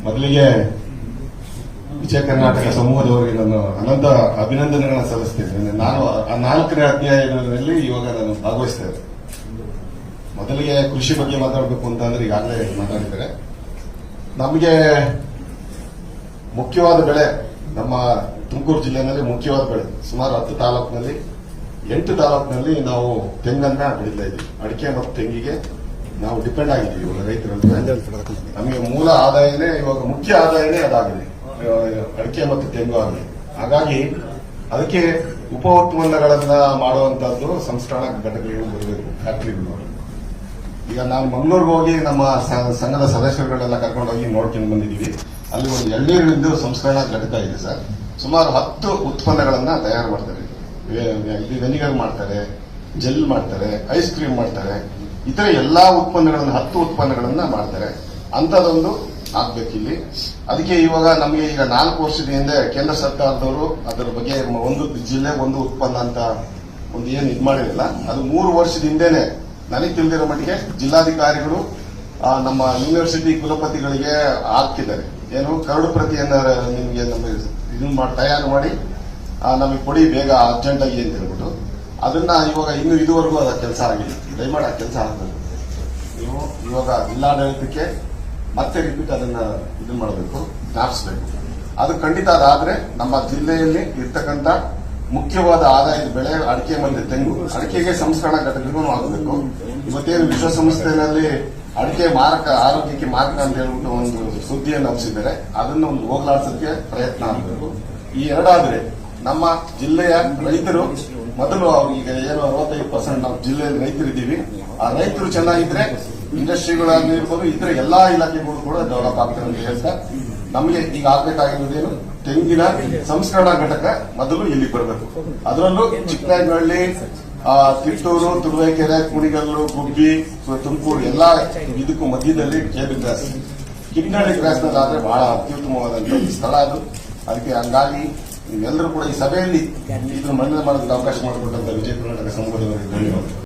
ಮೊದಲಿಗೆ ವಿಜಯ ಕರ್ನಾಟಕ ಸಮೂಹದವರಿಗೆ ನಾನು ಅನಂತ ಅಭಿನಂದನೆಗಳನ್ನ ಸಲ್ಲಿಸ್ತೇನೆ. ನಾನು ಆ 4ನೇ ಅಧ್ಯಾಯದಲ್ಲಿ ಇವಾಗ ನಾನು ಭಾಗವಹಿಸ್ತಾ ಇದ್ದೆ. ಮೊದಲಿಗೆ ಕೃಷಿ ಬಗ್ಗೆ ಮಾತಾಡಬೇಕು ಅಂತ ಅಂದ್ರೆ ಈಗಾಗಲೇ ಮಾತಾಡಿದ್ದಾರೆ. ನಮಗೆ ಮುಖ್ಯವಾದ ಬೆಳೆ ನಮ್ಮ ತುಮಕೂರು ಜಿಲ್ಲೆಯಲ್ಲಿ ಮುಖ್ಯವಾದ ಬೆಳೆ ಸುಮಾರು 10 ತಾಲೂಕಿನಲ್ಲಿ 8 ತಾಲೂಕಿನಲ್ಲಿ ನಾವು ತೆಂಗನ್ನ ಬೆಳೀತಾ ಇದ್ದೀವಿ. ಅಡಿಕೆ ಮತ್ತು ತೆಂಗಿಗೆ ನಾವು ಡಿಪೆಂಡ್ ಆಗಿದ್ದೀವಿ ಇವಾಗ ರೈತರಲ್ಲಿ. ನಮಗೆ ಮೂಲ ಆದಾಯನೇ ಇವಾಗ ಮುಖ್ಯ ಆದಾಯನೇ ಅದಾಗಿದೆ, ಅಡಿಕೆ ಮತ್ತು ತೆಂಗು ಆಗಿದೆ. ಹಾಗಾಗಿ ಅದಕ್ಕೆ ಉಪ ಉತ್ಪನ್ನಗಳನ್ನ ಮಾಡುವಂತಹದ್ದು ಸಂಸ್ಕರಣಾ ಘಟಕಗಳು ಬರಬೇಕು, ಫ್ಯಾಕ್ಟರಿಗಳು. ಈಗ ನಾವು ಮಂಗಳೂರಿಗೆ ಹೋಗಿ ನಮ್ಮ ಸಂಘದ ಸದಸ್ಯರುಗಳೆಲ್ಲ ಕರ್ಕೊಂಡೋಗಿ ನೋಡ್ಕೊಂಡು ಬಂದಿದ್ದೀವಿ. ಅಲ್ಲಿ ಒಂದು ಎಳ್ನೀರು ಸಂಸ್ಕರಣಾ ಘಟಕ ಇದೆ ಸರ್. ಸುಮಾರು 10 ಉತ್ಪನ್ನಗಳನ್ನ ತಯಾರು ಮಾಡ್ತಾರೆ. ಇದು ವೆನಿಗರ್ ಮಾಡ್ತಾರೆ, ಜೆಲ್ ಮಾಡ್ತಾರೆ, ಐಸ್ ಕ್ರೀಮ್ ಮಾಡ್ತಾರೆ, ಇತರ ಎಲ್ಲಾ ಉತ್ಪನ್ನಗಳನ್ನ 10 ಉತ್ಪನ್ನಗಳನ್ನ ಮಾಡ್ತಾರೆ. ಅಂತದೊಂದು ಆಗ್ಬೇಕಿಲ್ಲಿ. ಅದಕ್ಕೆ ಇವಾಗ ನಮಗೆ ಈಗ 4 ವರ್ಷದ ಹಿಂದೆ ಕೇಂದ್ರ ಸರ್ಕಾರದವರು ಅದರ ಬಗ್ಗೆ ಒಂದು ಜಿಲ್ಲೆ ಒಂದು ಉತ್ಪನ್ನ ಅಂತ ಒಂದು ಏನು ಇದು ಮಾಡಿರಲಿಲ್ಲ. ಅದು 3 ವರ್ಷದ ಹಿಂದೆನೆ ನನಗೆ ತಿಳಿದಿರೋ ಮಟ್ಟಿಗೆ ಜಿಲ್ಲಾಧಿಕಾರಿಗಳು ನಮ್ಮ ಯೂನಿವರ್ಸಿಟಿ ಕುಲಪತಿಗಳಿಗೆ ಹಾಕಿದ್ದಾರೆ. ಏನು ಕರಡು ಪ್ರತಿಯನ್ನ ನಿಮಗೆ ನಮಗೆ ಇದನ್ನ ತಯಾರು ಮಾಡಿ ನಮಗೆ ಕೊಡಿ ಬೇಗ ಅರ್ಜೆಂಟ್ ಆಗಿ ಅಂತ ಹೇಳ್ಬಿಟ್ಟು ಅದನ್ನ ಇವಾಗ ಇನ್ನು ಇದುವರೆಗೂ ಅದ ಕೆಲಸ ಆಗಿಲ್ಲ. ದಯಮಾಡಿ ಆ ಕೆಲಸ ಆಗಬೇಕು. ನೀವು ಇವಾಗ ಜಿಲ್ಲಾಡಳಿತಕ್ಕೆ ಮತ್ತೆ ರಿಪೀಟ್ ಅದನ್ನ ಇದನ್ನ ಮಾಡಬೇಕು, ಜ್ಞಾಪಿಸಬೇಕು. ಅದು ಖಂಡಿತ ಅದಾದ್ರೆ ನಮ್ಮ ಜಿಲ್ಲೆಯಲ್ಲಿ ಇರ್ತಕ್ಕಂಥ ಮುಖ್ಯವಾದ ಆದಾಯದ ಬೆಳೆ ಅಡಿಕೆ ಮತ್ತು ತೆಂಗು, ಅಡಿಕೆಗೆ ಸಂಸ್ಕರಣಾ ಘಟಕಗಳು ಆಗಬೇಕು. ಇವತ್ತೇನು ವಿಶ್ವಸಂಸ್ಥೆಯಲ್ಲಿ ಅಡಿಕೆ ಮಾರಕ, ಆರೋಗ್ಯಕ್ಕೆ ಮಾರಕ ಅಂತ ಹೇಳ್ಬಿಟ್ಟು ಒಂದು ಸುದ್ದಿಯನ್ನು ಹಬ್ಬಿಸಿದ್ದಾರೆ. ಅದನ್ನು ಒಂದು ಹೋಗ್ಲಾಡ್ಸೋಕ್ಕೆ ಪ್ರಯತ್ನ ಆಗಬೇಕು. ಈ ಎರಡಾದ್ರೆ ನಮ್ಮ ಜಿಲ್ಲೆಯ ರೈತರು ಮೊದಲು ಈಗ ಏನು 65% ನಾವು ಜಿಲ್ಲೆಯಲ್ಲಿ ರೈತರಿದ್ದೀವಿ. ಆ ರೈತರು ಚೆನ್ನಾಗಿದ್ರೆ ಇಂಡಸ್ಟ್ರಿಗಳಾಗಿರ್ಬೋದು, ಇತರ ಎಲ್ಲಾ ಇಲಾಖೆಗಳು ಕೂಡ ಡೆವಲಪ್ ಆಗ್ತದೆ ಅಂತ ಹೇಳ್ತಾ ನಮಗೆ ಈಗ ಆಗ್ಬೇಕಾಗಿರೋದೇನು ತೆಂಗಿನ ಸಂಸ್ಕರಣಾ ಘಟಕ ಮೊದಲು ಇಲ್ಲಿ ಬರಬೇಕು. ಅದರಲ್ಲೂ ಚಿಕ್ಕನಾಯಕನಹಳ್ಳಿ, ತಿಟ್ಟೂರು, ತುರುವೇಕೆರೆ, ಕುಣಿಗಲ್ಲು, ಗುಬ್ಬಿ, ತುಮಕೂರು ಎಲ್ಲಾ ಇದಕ್ಕೂ ಮಧ್ಯದಲ್ಲಿ ಕೇಬಲ್ ಕ್ರಾಸ್, ಕಿನ್ನಳ್ಳಿ ಕ್ರಾಸ್ ನಲ್ಲಿ ಬಹಳ ಅತ್ಯುತ್ತಮವಾದಂತಹ ಸ್ಥಳ ಅದು. ಅದಕ್ಕೆ ಹಂಗಾಗಿ ನೀವೆಲ್ಲರೂ ಕೂಡ ಈ ಸಭೆಯಲ್ಲಿ ಇದನ್ನು ಮಂಡನೆ ಮಾಡೋದಕ್ಕೆ ಅವಕಾಶ ಮಾಡಿಕೊಟ್ಟಂತ ವಿಜಯ ಕರ್ನಾಟಕ ಸಮೂಹದವರಿಗೆ ಧನ್ಯವಾದ.